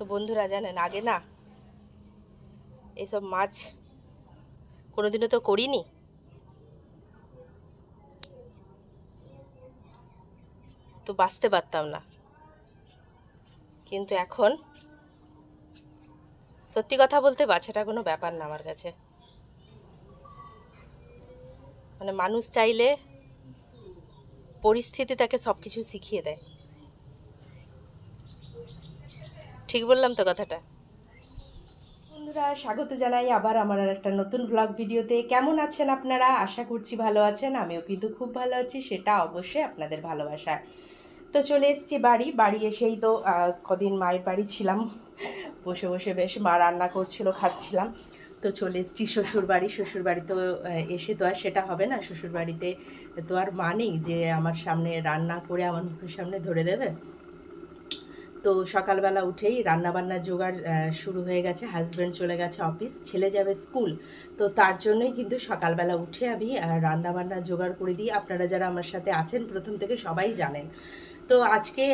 তো বন্ধুরা জানেন আগে না এইসব মাছ কোনোদিনও তো করিনি, তো বাঁচতে পারতাম না। কিন্তু এখন সত্যি কথা বলতে বাঁচাটা কোনো ব্যাপার না আমার কাছে। মানে মানুষ চাইলে পরিস্থিতি তাকে সব কিছু শিখিয়ে দেয়। ঠিক বললাম তো কথাটা? বন্ধুরা স্বাগত জানাই আবার আমার আর একটা নতুন ব্লগ ভিডিওতে। কেমন আছেন আপনারা? আশা করছি ভালো আছেন। আমিও কিন্তু খুব ভালো আছি, সেটা অবশ্যই আপনাদের ভালোবাসায়। তো চলে এসেছি বাড়ি এসেই তো কদিন মায়ের বাড়ি ছিলাম, বসে বসে বেশ মা রান্না করছিল, খাচ্ছিলাম। তো চলে এসেছি শ্বশুরবাড়ি তো এসে তো আর সেটা হবে না। শ্বশুরবাড়িতে তো আর মা নেই যে আমার সামনে রান্না করে আমার মুখের সামনে ধরে দেবে। তো সকালবেলা উঠেই রান্নাবান্নার জোগাড় শুরু হয়ে গেছে। হাজব্যান্ড চলে গেছে অফিস, ছেলে যাবে স্কুল। তো তার জন্যই কিন্তু সকালবেলা উঠে আমি রান্নাবান্নার জোগাড় করে দিই। আপনারা যারা আমার সাথে আছেন প্রথম থেকে সবাই জানেন। তো আজকে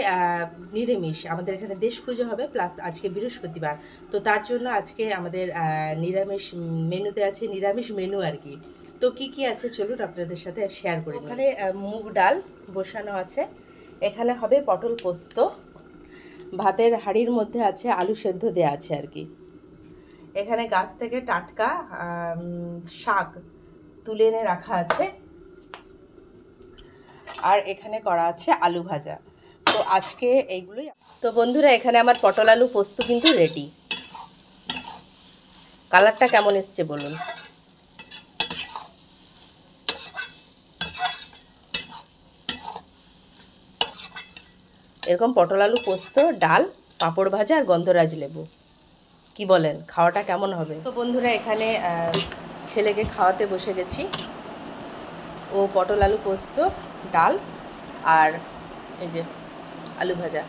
নিরামিষ, আমাদের এখানে দেশ পুজো হবে, প্লাস আজকে বৃহস্পতিবার। তো তার জন্য আজকে আমাদের নিরামিষ মেনুতে আছে, নিরামিষ মেনু আর কি। তো কি কি আছে চলুন আপনাদের সাথে শেয়ার করি। এখানে মুগ ডাল বসানো আছে, এখানে হবে পটল পোস্ত, ভাতের হাঁড়ির মধ্যে আছে আলু সেদ্ধ দেওয়া আছে আর কি। এখানে গাছ থেকে টাটকা শাক তুলে এনে রাখা আছে, আর এখানে করা আছে আলু ভাজা। তো আজকে এইগুলোই। তো বন্ধুরা এখানে আমার পটল আলু পোস্ত কিন্তু রেডি। কালারটা কেমন এসছে বলুন? এরকম পটল আলু পোস্ত, ডাল, পাঁপড় ভাজা আর গন্ধরাজ লেবু, কি বলেন খাওয়াটা কেমন হবে? তো বন্ধুরা এখানে ছেলেকে খাওয়াতে বসে গেছি। ও পটল আলু পোস্ত, ডাল আর এই যে আলু ভাজা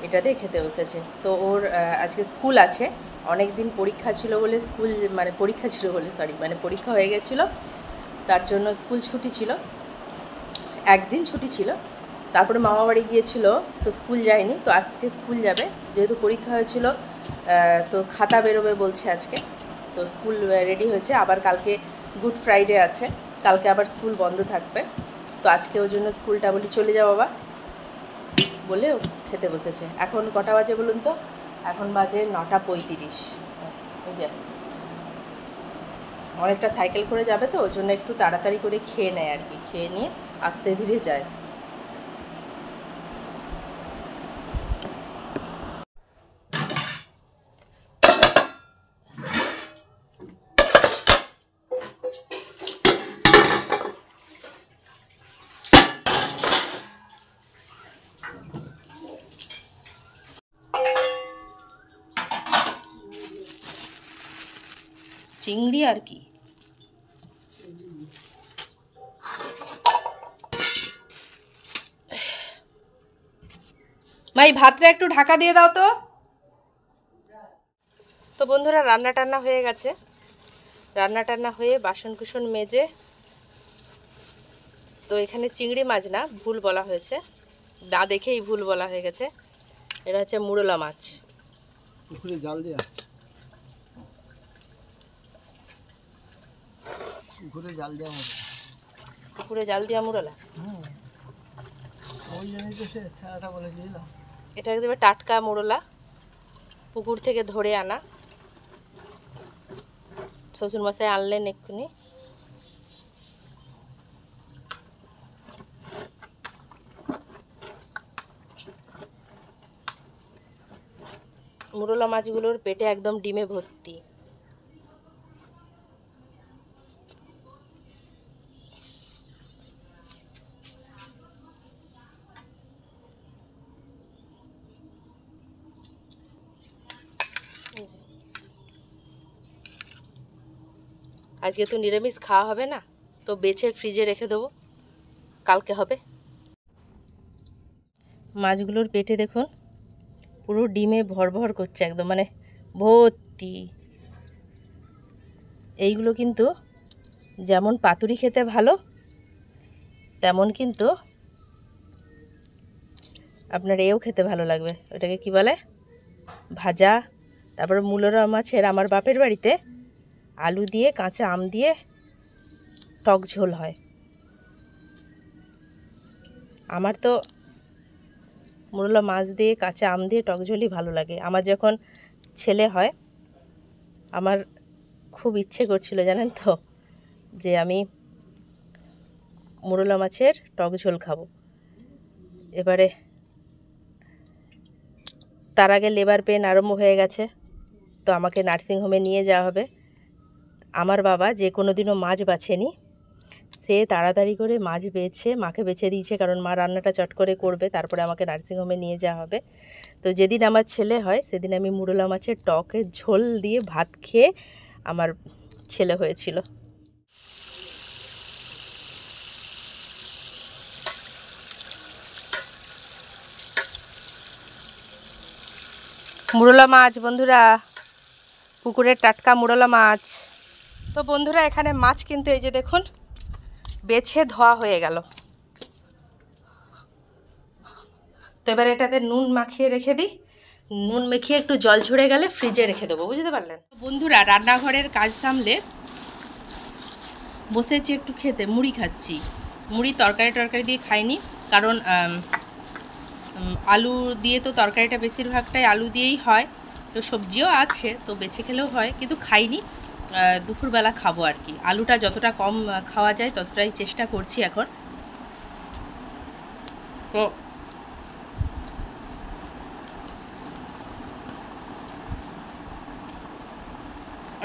এটা দিয়ে খেতে বসেছে। তো ওর আজকে স্কুল আছে, অনেক দিন পরীক্ষা ছিল বলে পরীক্ষা হয়ে গেছিলো, তার জন্য স্কুল ছুটি ছিল, একদিন ছুটি ছিল। তারপরে মামা বাড়ি গিয়েছিল, তো স্কুল যায়নি। তো আজকে স্কুল যাবে, যেহেতু পরীক্ষা হয়েছিল। তো খাতা বেরোবে বলছে আজকে। তো স্কুল রেডি হয়েছে। আবার কালকে গুড ফ্রাইডে আছে, কালকে আবার স্কুল বন্ধ থাকবে। তো আজকে ওই জন্য স্কুলটা বলি চলে যাও বাবা বলে ও খেতে বসেছে। এখন কটা বাজে বলুন তো? এখন বাজে 9:35। এই যে অনেকটা সাইকেল করে যাবে, তো ওই জন্য একটু তাড়াতাড়ি করে খেয়ে নেয় আর কি, খেয়ে নিয়ে আস্তে ধীরে যায়। চিংড়ি আর কি। ভাই ভাতটা একটু ঢাকা দিয়ে দাও তো। তো বন্ধুরা রান্না টান্না হয়ে গেছে, রান্না টান্না হয়ে বাসন কুসন মেজে। তো এখানে চিংড়ি মাছ না, ভুল বলা হয়েছে, না দেখেই ভুল বলা হয়ে গেছে। এটা হচ্ছে মুরলা মাছ। পুকুরে জাল দিয়া মুরলা। এটা একদম টাটকা মুরলা, পুকুর থেকে ধরে আনা। শ্বশুরমশাই আনলেন এক্ষুনি। মুরলা মাছগুলোর পেটে একদম ডিমে ভর্তি। আজকে তো নিরামিষ খাওয়া হবে না, তো বেছে ফ্রিজে রেখে দেবো, কালকে হবে। মাছগুলোর পেটে দেখুন পুরো ডিমে ভরভর করছে, একদম মানে ভর্তি। এইগুলো কিন্তু যেমন পাতুরি খেতে ভালো, তেমন কিন্তু আপনার এও খেতে ভালো লাগবে। ওটাকে কি বলে? ভাজা, তারপরে মূলরা মাছের আমার বাপের বাড়িতে আলু দিয়ে কাঁচা আম দিয়ে টক ঝোল হয়। আমার তো মূললা মাছ দিয়ে কাঁচা আম দিয়ে টক ঝোলই ভালো লাগে। আমার যখন ছেলে হয় আমার খুব ইচ্ছে করছিল জানেন তো, যে আমি মোরলা মাছের টক ঝোল খাবো। এবারে তার আগে লেবার পেন আরম্ভ হয়ে গেছে, তো আমাকে নার্সিংহোমে নিয়ে যাওয়া হবে। আমার বাবা যে কোনো দিনও মাছ বাছেনি, সে তাড়াতাড়ি করে মাছ বেছে মাকে বেছে দিয়েছে, কারণ মা রান্নাটা চট করে করবে, তারপরে আমাকে নার্সিংহোমে নিয়ে যাওয়া হবে। তো যেদিন আমার ছেলে হয় সেদিন আমি মোরলা মাছের টকের ঝোল দিয়ে ভাত খেয়ে আমার ছেলে হয়েছিল। মোরলা মাছ বন্ধুরা, পুকুরের টাটকা মোরলা মাছ। তো বন্ধুরা এখানে মাছ কিন্তু এই যে দেখুন বেছে ধোয়া হয়ে গেল। তো এবার এটাতে নুন মাখিয়ে রেখে দিই, নুন মেখিয়ে একটু জল ঝরে গেলে ফ্রিজে রেখে দেবো, বুঝতে পারলেন বন্ধুরা। রান্নাঘরের কাজ সামলে বসেছি একটু খেতে, মুড়ি খাচ্ছি। মুড়ি তরকারি দিয়ে খাইনি, কারণ আলু দিয়ে তো তরকারিটা বেশিরভাগটাই আলু দিয়েই হয়, তো সবজিও আছে তো বেছে খেলেও হয়, কিন্তু খাইনি। দুপুরবেলা খাবো আর কি। আলুটা যতটা কম খাওয়া যায় ততটাই চেষ্টা করছি এখন। তো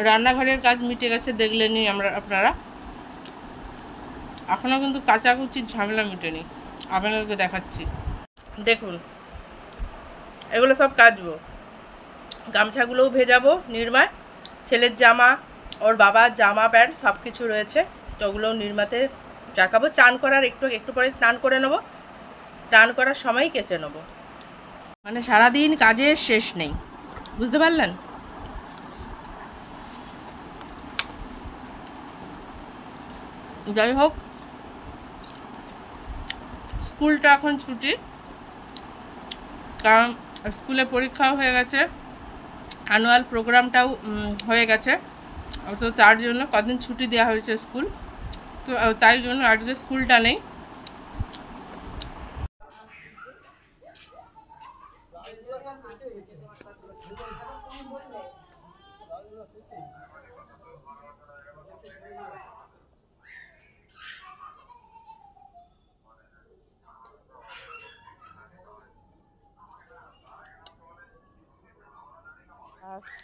রান্নাঘরের কাজ মিটে গেছে দেখলেনি আপনারা। এখনও কিন্তু কাচাকুচির ঝামেলা মিটেনি, আপনাদেরকে দেখাচ্ছি। দেখুন এগুলো সব কাচবো, গামছাগুলোও ভেজাবো নির্মায়, ছেলের জামা, ওর বাবার জামা প্যান্ট সব কিছু রয়েছে, তো ওগুলোও নির্মাতে রাখাবো। চান করার একটু পরে স্নান করে নেবো, স্নান করার সময় কেচে নেবো। মানে সারাদিন কাজের শেষ নেই, বুঝতে পারলেন। যাই হোক, স্কুলটা এখন ছুটি, কারণ স্কুলে পরীক্ষাও হয়ে গেছে, অ্যানুয়াল প্রোগ্রামটাও হয়ে গেছে, তো তার জন্য কদিন ছুটি দেওয়া হয়েছে স্কুল, তো তাই জন্য আজকে স্কুলটা নেই।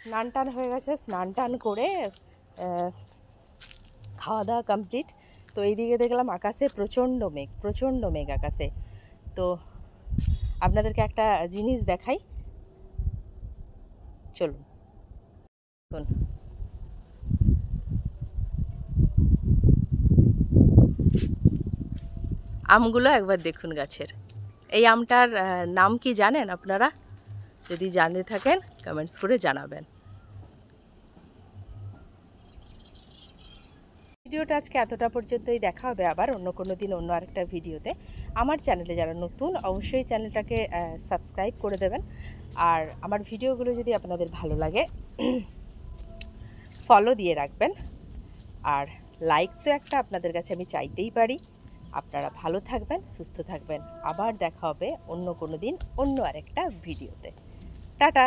স্নান টান হয়ে গেছে, স্নান টান করে খাওয়া দাওয়া কমপ্লিট। তো এইদিকে দেখলাম আকাশে প্রচণ্ড মেঘ আকাশে। তো আপনাদেরকে একটা জিনিস দেখাই, চলুন। আমগুলো একবার দেখুন গাছের। এই আমটার নাম কি জানেন আপনারা? যদি জানে থাকেন কমেন্টস করে জানাবেন। ভিডিওটা আজকে এতটা পর্যন্তই, দেখা হবে আবার অন্য কোনো দিন অন্য আরেকটা ভিডিওতে। আমার চ্যানেলে যারা নতুন অবশ্যই চ্যানেলটাকে সাবস্ক্রাইব করে দেবেন, আর আমার ভিডিওগুলো যদি আপনাদের ভালো লাগে ফলো দিয়ে রাখবেন, আর লাইক তো একটা আপনাদের কাছে আমি চাইতেই পারি। আপনারা ভালো থাকবেন, সুস্থ থাকবেন, আবার দেখা হবে অন্য কোনো দিন অন্য আরেকটা ভিডিওতে। টাটা।